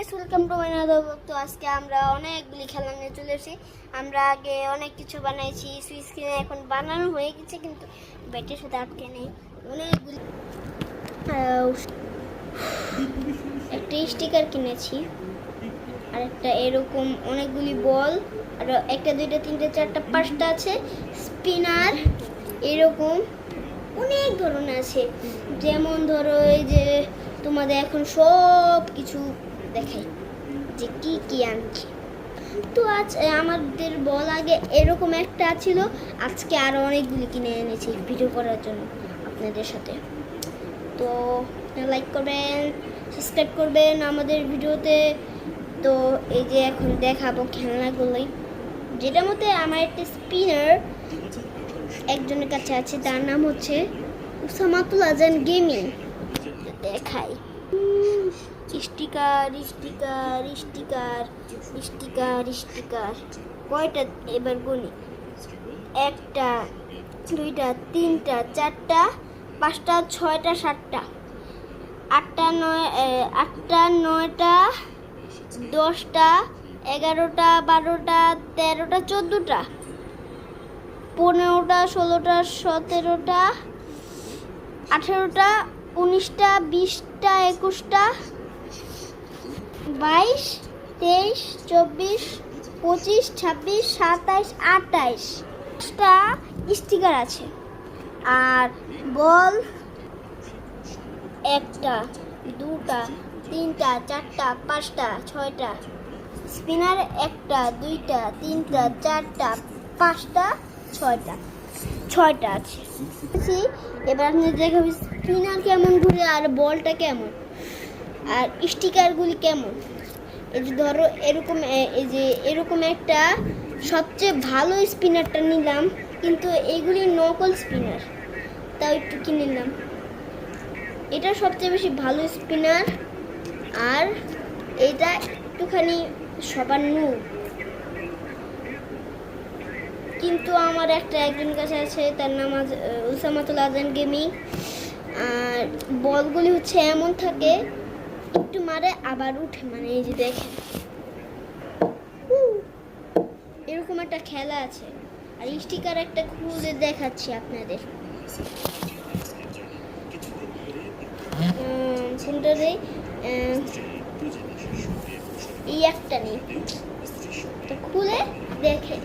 Guys, welcome to my another blog. তো আজকে আমরা অনেকগুলি খেলা নিয়ে চলে এসেছি। আমরা আগে অনেক কিছু বানাইছি, সুইচ কিনে এখন বানানো হয়ে গেছে কিন্তু ব্যাটের সাথে আটকে নেই। অনেকগুলি একটা স্টিকার কিনেছি, আর একটা এরকম অনেকগুলি বল, আর একটা দুইটা তিনটা চারটা পাঁচটা আছে স্পিনার। এরকম অনেক ধরনের আছে, যেমন ধরো এই যে তোমাদের এখন সব কিছু দেখাই যে কি কি আনছি। তো আজ আমাদের বল আগে এরকম একটা ছিল, আজকে আরো অনেকগুলি কিনে এনেছি ভিডিও করার জন্য আপনাদের সাথে। তো লাইক করবেন, সাবস্ক্রাইব করবেন আমাদের ভিডিওতে। তো এই যে এখন দেখাবো খেলনাগুলোই, যেটার মধ্যে আমার একটা স্পিনার একজনের কাছে আছে, তার নাম হচ্ছে উসামাতুল আজান গেমিং। দেখাই sticker sticker sticker sticker sticker কয়টা এবার গুনি, একটা দুইটা তিনটা চারটা পাঁচটা ছয়টা সাতটা আটটা নয়টা 10টা 11টা 12টা 13টা 14টা 15টা 16টা 17টা 18টা 19টা 20টা 21টা 22 23 24 25 26 27 28টা স্টিকার আছে। আর বল একটা দুটা তিনটা চারটা পাঁচটা ছয়টা, স্পিনার একটা দুইটা তিনটা চারটা পাঁচটা ছয়টা আছে। এবার আপনি দেখাবো স্পিনার কেমন ঘুরে আর বলটা কেমন আর স্টিকারগুলি কেমন। এই যে ধরো এরকম, এই যে এরকম একটা সবচেয়ে ভালো স্পিনারটা নিলাম, কিন্তু এইগুলি নকল স্পিনার, তাও একটু কিনে নিলাম। এটা সবচেয়ে বেশি ভালো স্পিনার, আর এটা একটুখানি সবার নূর, কিন্তু আমার একটা একজনের কাছে আছে, তার নাম উসামাতুল আজান গেমিং। আর বলগুলি হচ্ছে এমন থাকে, একটু মারে আবার উঠে, মানে এই যে দেখেন এরকম একটা খেলা আছে। আর স্টিকার একটা খুলে দেখাচ্ছি আপনাদের, সেন্টারে এই একটা নেই, তো খুলে দেখে